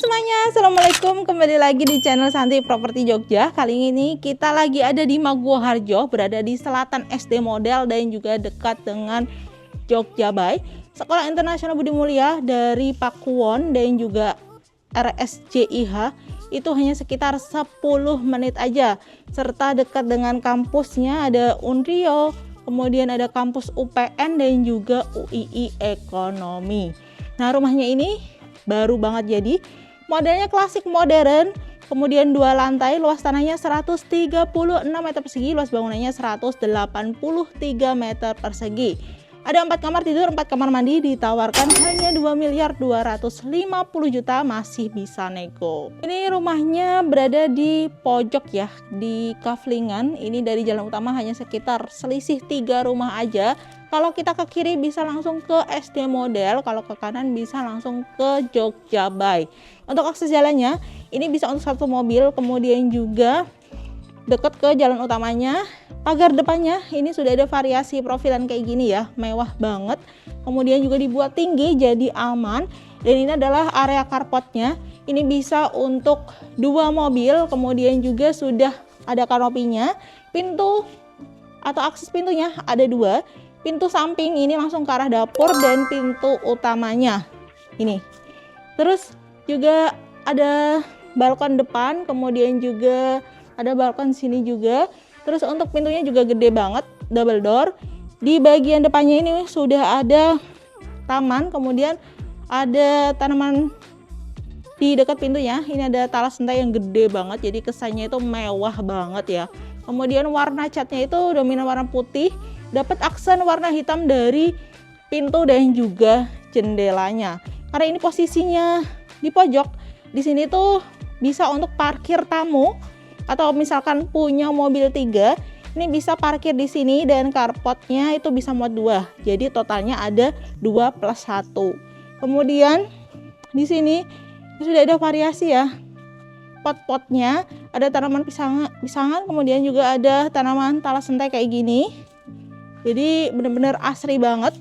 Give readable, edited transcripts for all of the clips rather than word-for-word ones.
semuanya, assalamualaikum, kembali lagi di channel Santi Property Jogja. Kali ini kita lagi ada di Maguwoharjo, berada di selatan SD Model dan juga dekat dengan Jogja Bay, Sekolah Internasional Budi Mulia dari Pakuwon dan juga RSJIH. Itu hanya sekitar 10 menit aja, serta dekat dengan kampusnya ada Unrio, kemudian ada kampus UPN dan juga UII Ekonomi. Nah, rumahnya ini baru banget jadi, modelnya klasik modern, kemudian 2 lantai, luas tanahnya 136 meter persegi, luas bangunannya 183 meter persegi. Ada 4 kamar tidur, 4 kamar mandi, ditawarkan hanya 2.250 juta, masih bisa nego. Ini rumahnya berada di pojok ya, di Kaflingan. Ini dari jalan utama hanya sekitar selisih 3 rumah aja. Kalau kita ke kiri bisa langsung ke SD Model, kalau ke kanan bisa langsung ke Jogja Bay. Untuk akses jalannya, ini bisa untuk 1 mobil, kemudian juga dekat ke jalan utamanya. Pagar depannya ini sudah ada variasi profilan kayak gini ya, mewah banget. Kemudian juga dibuat tinggi jadi aman. Dan ini adalah area carportnya. Ini bisa untuk 2 mobil, kemudian juga sudah ada kanopinya. Pintu atau akses pintunya ada 2. Pintu samping ini langsung ke arah dapur dan pintu utamanya ini. Terus juga ada balkon depan, kemudian juga ada balkon sini juga. Terus untuk pintunya juga gede banget, double door. Di bagian depannya ini sudah ada taman, kemudian ada tanaman di dekat pintunya. Ini ada talas sentai yang gede banget, jadi kesannya itu mewah banget ya. Kemudian warna catnya itu dominan warna putih, dapat aksen warna hitam dari pintu dan juga jendelanya. Karena ini posisinya di pojok, di sini tuh bisa untuk parkir tamu. Atau misalkan punya mobil 3, ini bisa parkir di sini dan carportnya itu bisa muat 2. Jadi totalnya ada 2 plus 1. Kemudian di sini sudah ada variasi ya. Pot-potnya ada tanaman pisangan, kemudian juga ada tanaman talas sentai kayak gini. Jadi benar-benar asri banget.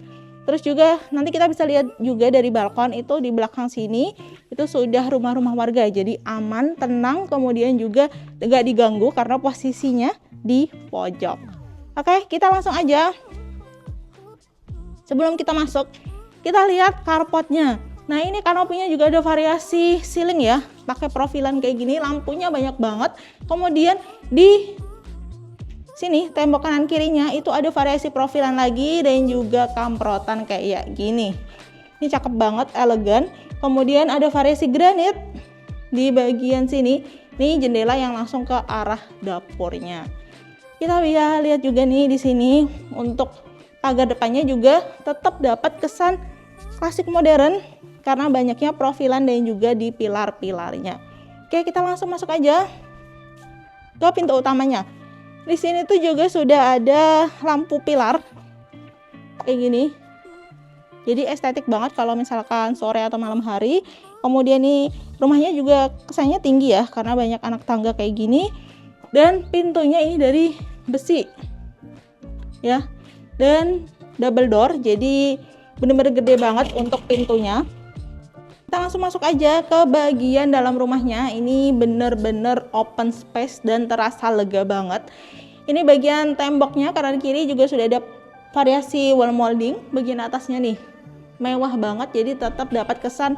Terus juga nanti kita bisa lihat juga dari balkon itu di belakang sini itu sudah rumah-rumah warga, jadi aman, tenang, kemudian juga tidak diganggu karena posisinya di pojok. Oke, kita langsung aja. Sebelum kita masuk, kita lihat carportnya. Nah, ini kanopinya juga ada variasi ceiling ya, pakai profilan kayak gini, lampunya banyak banget. Kemudian di sini tembok kanan kirinya itu ada variasi profilan lagi dan juga kamprotan kayak gini. Ini cakep banget, elegan. Kemudian ada variasi granit di bagian sini. Ini jendela yang langsung ke arah dapurnya. Kita bisa lihat juga nih di sini untuk pagar depannya juga tetap dapat kesan klasik modern karena banyaknya profilan dan juga di pilar-pilarnya. Oke, kita langsung masuk aja ke pintu utamanya. Di sini tuh juga sudah ada lampu pilar kayak gini. Jadi estetik banget kalau misalkan sore atau malam hari. Kemudian nih rumahnya juga kesannya tinggi ya karena banyak anak tangga kayak gini. Dan pintunya ini dari besi ya. Dan double door, jadi bener-bener gede banget untuk pintunya. Kita langsung masuk aja ke bagian dalam rumahnya. Ini bener-bener open space dan terasa lega banget. Ini bagian temboknya kanan kiri juga sudah ada variasi wall molding. Bagian atasnya nih mewah banget, jadi tetap dapat kesan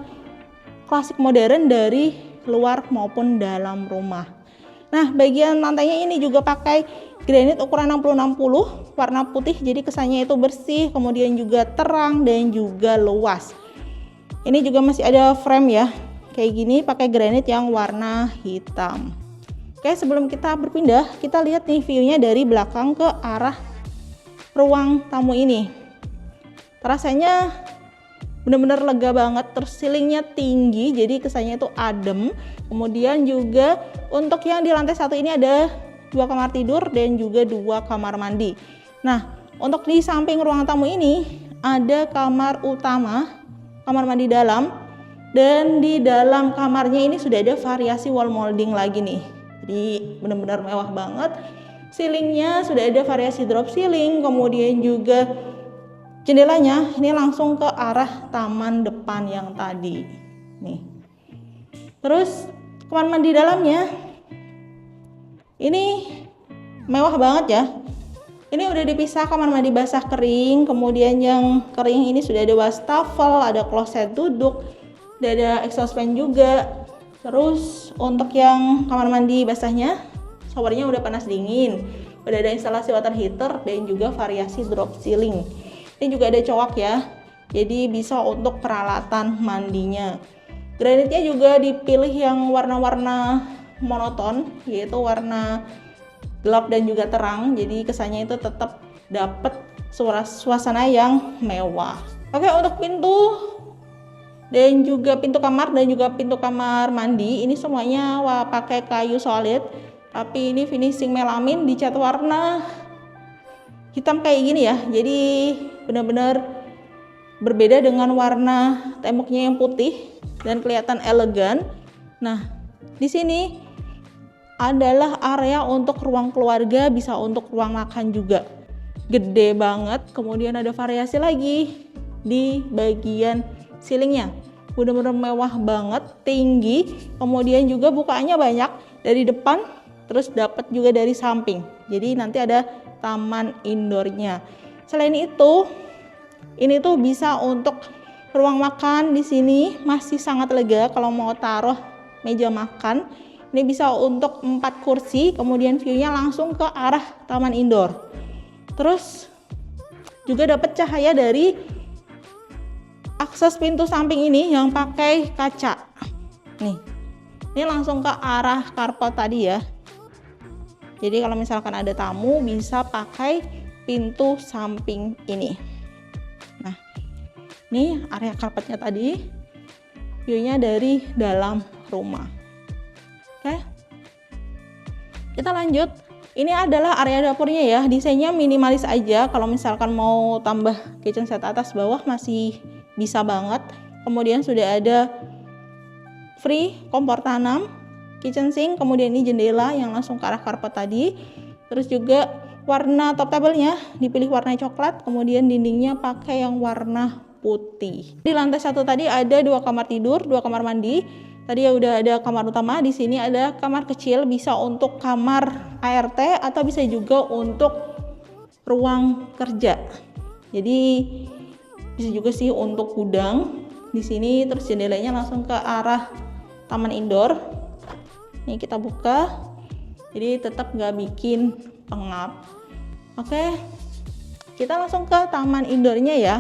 klasik modern dari luar maupun dalam rumah. Nah, bagian lantainya ini juga pakai granit ukuran 60-60 warna putih, jadi kesannya itu bersih, kemudian juga terang dan juga luas. Ini juga masih ada frame ya, kayak gini pakai granit yang warna hitam. Oke, sebelum kita berpindah, kita lihat nih view-nya dari belakang ke arah ruang tamu ini. Rasanya bener-bener lega banget, terus ceilingnya tinggi, jadi kesannya itu adem. Kemudian juga untuk yang di lantai 1 ini ada 2 kamar tidur dan juga 2 kamar mandi. Nah, untuk di samping ruang tamu ini ada kamar utama, kamar mandi dalam, dan di dalam kamarnya ini sudah ada variasi wall molding lagi nih. Jadi benar-benar mewah banget. Ceilingnya sudah ada variasi drop ceiling, kemudian juga jendelanya ini langsung ke arah taman depan yang tadi nih. Terus kamar mandi dalamnya ini mewah banget ya. Ini udah dipisah kamar mandi basah kering, kemudian yang kering ini sudah ada wastafel, ada kloset duduk, ada exhaust fan juga. Terus untuk yang kamar mandi basahnya, showernya udah panas dingin, udah ada instalasi water heater dan juga variasi drop ceiling. Ini juga ada coak ya, jadi bisa untuk peralatan mandinya. Granitnya juga dipilih yang warna-warna monoton, yaitu warna gelap dan juga terang, jadi kesannya itu tetap dapat suasana yang mewah. Oke, untuk pintu dan juga pintu kamar dan juga pintu kamar mandi ini semuanya pakai kayu solid, tapi ini finishing melamin dicat warna hitam kayak gini ya, jadi benar-benar berbeda dengan warna temboknya yang putih dan kelihatan elegan. Nah, di sini adalah area untuk ruang keluarga, bisa untuk ruang makan juga. Gede banget, kemudian ada variasi lagi di bagian ceilingnya. Benar-benar mewah banget, tinggi, kemudian juga bukaannya banyak dari depan, terus dapat juga dari samping. Jadi nanti ada taman indoornya. Selain itu, ini tuh bisa untuk ruang makan. Di sini masih sangat lega kalau mau taruh meja makan. Ini bisa untuk 4 kursi, kemudian view-nya langsung ke arah taman indoor. Terus juga dapat cahaya dari akses pintu samping ini yang pakai kaca. Nih, ini langsung ke arah carport tadi ya. Jadi kalau misalkan ada tamu bisa pakai pintu samping ini. Nah, ini area carpetnya tadi, view-nya dari dalam rumah. Oke, kita lanjut. Ini adalah area dapurnya ya, desainnya minimalis aja. Kalau misalkan mau tambah kitchen set atas bawah masih bisa banget. Kemudian sudah ada free kompor tanam, kitchen sink, kemudian ini jendela yang langsung ke arah karpet tadi. Terus juga warna top table-nya dipilih warna coklat, kemudian dindingnya pakai yang warna putih. Di lantai 1 tadi ada 2 kamar tidur, 2 kamar mandi. Tadi ya udah ada kamar utama, di sini ada kamar kecil, bisa untuk kamar ART atau bisa juga untuk ruang kerja. Jadi bisa juga sih untuk gudang di sini. Terus jendelanya langsung ke arah taman indoor. Ini kita buka, jadi tetap nggak bikin pengap. Oke, kita langsung ke taman indoornya ya.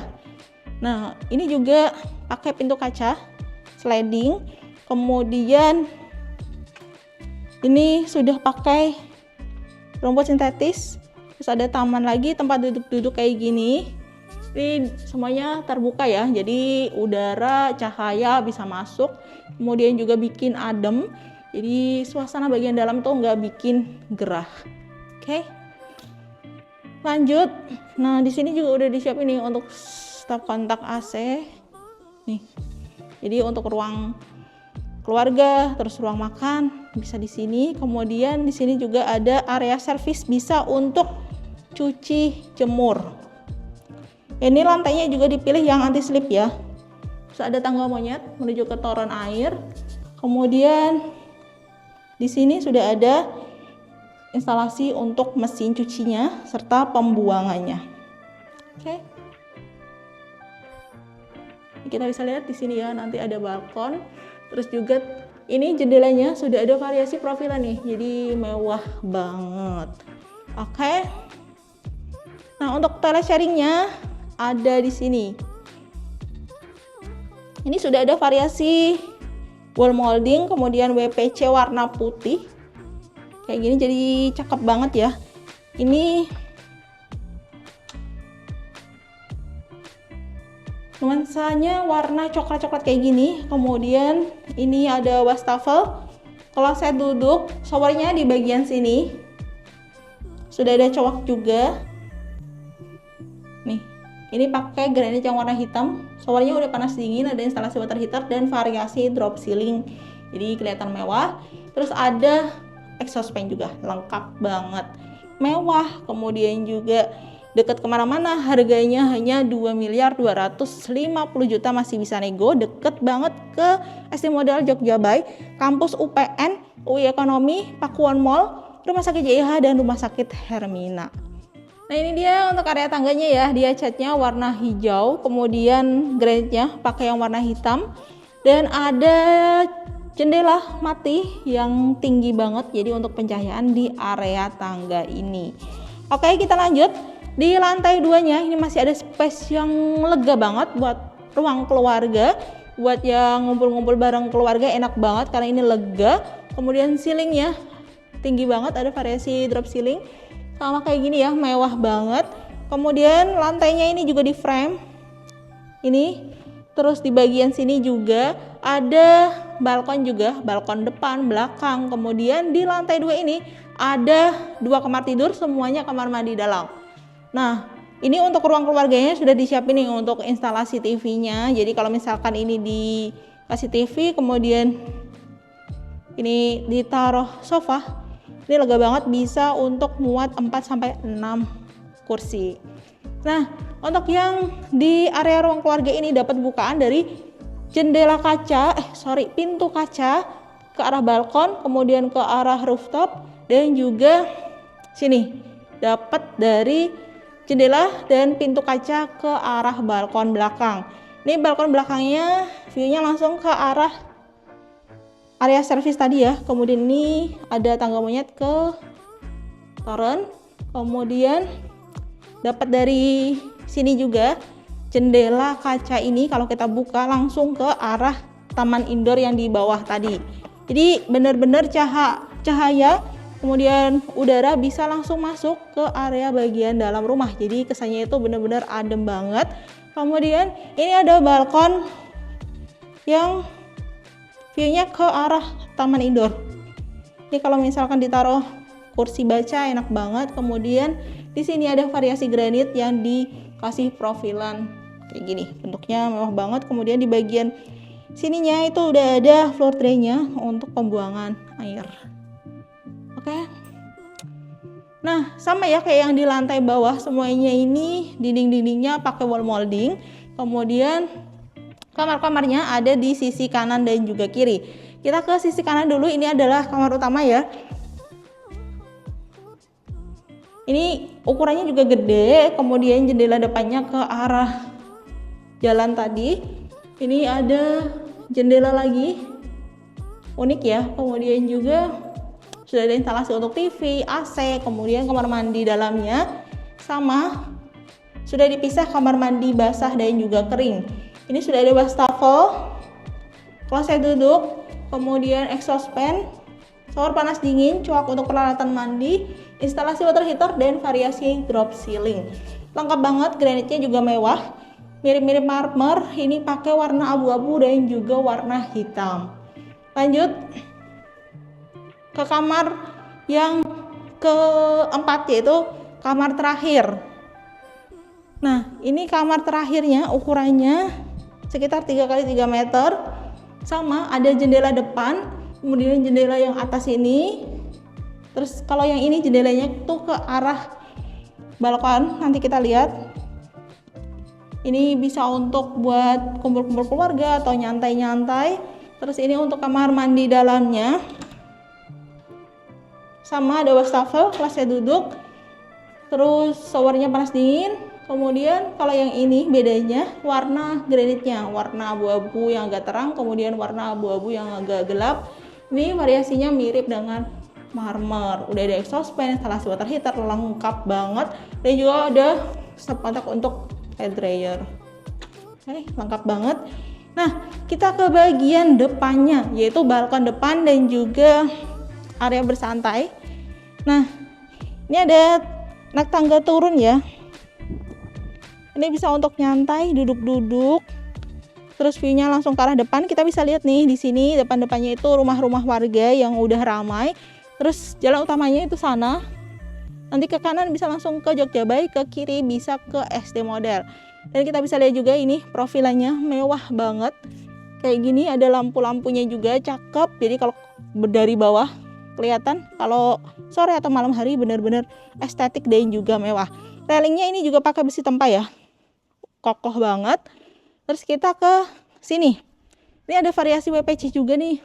Nah, ini juga pakai pintu kaca sliding. Kemudian ini sudah pakai rumput sintetis. Terus ada taman lagi, tempat duduk-duduk kayak gini. Ini semuanya terbuka ya, jadi udara, cahaya bisa masuk. Kemudian juga bikin adem, jadi suasana bagian dalam tuh nggak bikin gerah. Oke, lanjut. Nah, di sini juga udah disiapin nih untuk stop kontak AC. Nih, jadi untuk ruang keluarga, terus ruang makan bisa di sini. Kemudian di sini juga ada area servis, bisa untuk cuci jemur. Ini lantainya juga dipilih yang anti slip ya. Terus ada tangga monyet menuju ke toren air. Kemudian di sini sudah ada instalasi untuk mesin cucinya serta pembuangannya. Oke. Kita bisa lihat di sini ya, nanti ada balkon. Terus juga ini jendelanya sudah ada variasi profilan nih, jadi mewah banget. Oke. Nah, untuk toilet sharingnya ada di sini. Ini sudah ada variasi wall molding, kemudian WPC warna putih. Kayak gini jadi cakep banget ya. Ini nuansanya warna coklat-coklat kayak gini. Kemudian ini ada wastafel, kloset duduk, showernya di bagian sini. Sudah ada cowok juga. Nih, ini pakai granit yang warna hitam. Showernya udah panas dingin, ada instalasi water heater dan variasi drop ceiling. Jadi kelihatan mewah. Terus ada exhaust fan juga, lengkap banget. Mewah. Kemudian juga deket kemana-mana, harganya hanya 2.250.000.000, masih bisa nego, deket banget ke SD Model Jogja Bay, kampus UPN, UI Ekonomi, Pakuan Mall, Rumah Sakit JIH, dan Rumah Sakit Hermina. Nah ini dia untuk area tangganya ya, dia catnya warna hijau, kemudian granitnya pakai yang warna hitam, dan ada jendela mati yang tinggi banget, jadi untuk pencahayaan di area tangga ini. Oke, kita lanjut. Di lantai 2-nya ini masih ada space yang lega banget buat ruang keluarga, buat yang ngumpul-ngumpul bareng keluarga enak banget karena ini lega. Kemudian ceilingnya tinggi banget, ada variasi drop ceiling sama kayak gini ya, mewah banget. Kemudian lantainya ini juga di frame ini, terus di bagian sini juga ada balkon juga, balkon depan, belakang. Kemudian di lantai 2 ini ada 2 kamar tidur, semuanya kamar mandi dalam. Nah, ini untuk ruang keluarganya sudah disiapin nih untuk instalasi TV-nya. Jadi kalau misalkan ini dikasih TV, kemudian ini ditaruh sofa, ini lega banget, bisa untuk muat 4-6 kursi. Nah, untuk yang di area ruang keluarga ini dapat bukaan dari pintu kaca ke arah balkon, kemudian ke arah rooftop, dan juga sini dapat dari jendela dan pintu kaca ke arah balkon belakang. Ini balkon belakangnya view-nya langsung ke arah area servis tadi ya. Kemudian ini ada tangga monyet ke toren. Kemudian dapat dari sini juga jendela kaca ini kalau kita buka langsung ke arah taman indoor yang di bawah tadi. Jadi benar-benar cahaya kemudian udara bisa langsung masuk ke area bagian dalam rumah, jadi kesannya itu benar-benar adem banget. Kemudian ini ada balkon yang view-nya ke arah taman indoor. Ini kalau misalkan ditaruh kursi baca enak banget. Kemudian di sini ada variasi granit yang dikasih profilan kayak gini, bentuknya mewah banget. Kemudian di bagian sininya itu udah ada floor tray-nya untuk pembuangan air. Oke. Nah, sama ya kayak yang di lantai bawah, semuanya ini dinding-dindingnya pakai wall molding. Kemudian kamar-kamarnya ada di sisi kanan dan juga kiri. Kita ke sisi kanan dulu, ini adalah kamar utama ya. Ini ukurannya juga gede, kemudian jendela depannya ke arah jalan tadi. Ini ada jendela lagi, unik ya. Kemudian juga sudah ada instalasi untuk TV, AC, kemudian kamar mandi dalamnya sama sudah dipisah kamar mandi basah dan juga kering. Ini sudah ada wastafel, kloset duduk, kemudian exhaust fan, shower panas dingin, coak untuk peralatan mandi, instalasi water heater, dan variasi drop ceiling. Lengkap banget, granitnya juga mewah, mirip-mirip marmer. Ini pakai warna abu-abu dan juga warna hitam. Lanjut ke kamar yang keempat, yaitu kamar terakhir. Nah, ini kamar terakhirnya ukurannya sekitar 3x3 meter, sama ada jendela depan, kemudian jendela yang atas ini. Terus kalau yang ini jendelanya tuh ke arah balkon, nanti kita lihat. Ini bisa untuk buat kumpul-kumpul keluarga atau nyantai-nyantai. Terus ini untuk kamar mandi dalamnya, sama ada wastafel, kelasnya duduk, terus showernya panas dingin. Kemudian kalau yang ini bedanya warna granitnya, warna abu-abu yang agak terang, kemudian warna abu-abu yang agak gelap. Ini variasinya mirip dengan marmer. Udah ada exhaust fan, instalasi water heater, lengkap banget, dan juga ada stop kontak untuk hair dryer. Oke, lengkap banget. Nah, kita ke bagian depannya, yaitu balkon depan dan juga area bersantai. Nah, ini ada naik tangga turun ya. Ini bisa untuk nyantai, duduk-duduk. Terus view-nya langsung ke arah depan. Kita bisa lihat nih di sini depan-depannya itu rumah-rumah warga yang udah ramai. Terus jalan utamanya itu sana. Nanti ke kanan bisa langsung ke Jogja Bay, ke kiri bisa ke SD Model. Dan kita bisa lihat juga ini profilannya mewah banget. Kayak gini ada lampu-lampunya juga cakep. Jadi kalau dari bawah kelihatan, kalau sore atau malam hari benar-benar estetik dan juga mewah. Railingnya ini juga pakai besi tempa ya, kokoh banget. Terus kita ke sini, ini ada variasi WPC juga nih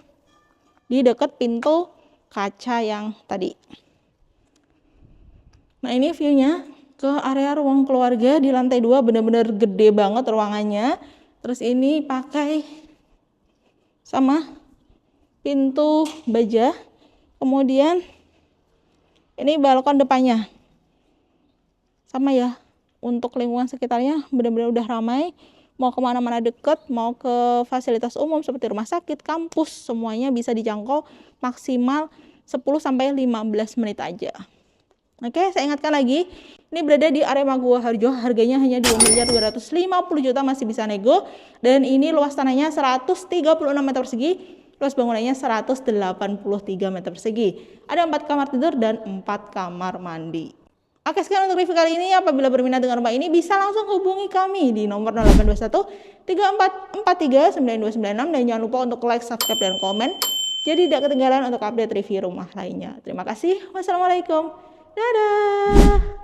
di dekat pintu kaca yang tadi. Nah ini viewnya ke area ruang keluarga di lantai 2, benar-benar gede banget ruangannya. Terus ini pakai sama pintu baja, kemudian ini balkon depannya sama ya. Untuk lingkungan sekitarnya benar-benar udah ramai, mau kemana-mana deket, mau ke fasilitas umum seperti rumah sakit, kampus, semuanya bisa dijangkau maksimal 10-15 menit aja. Oke, saya ingatkan lagi, ini berada di area Maguwo Harjo, harganya hanya 2.250.000.000, masih bisa nego. Dan ini luas tanahnya 136 meter persegi, luas bangunannya 183 meter persegi. Ada 4 kamar tidur dan 4 kamar mandi. Oke, sekian untuk review kali ini. Apabila berminat dengan rumah ini, bisa langsung hubungi kami di nomor 0821 3443 9296, dan jangan lupa untuk like, subscribe, dan komen, jadi tidak ketinggalan untuk update review rumah lainnya. Terima kasih. Wassalamualaikum. Dadah.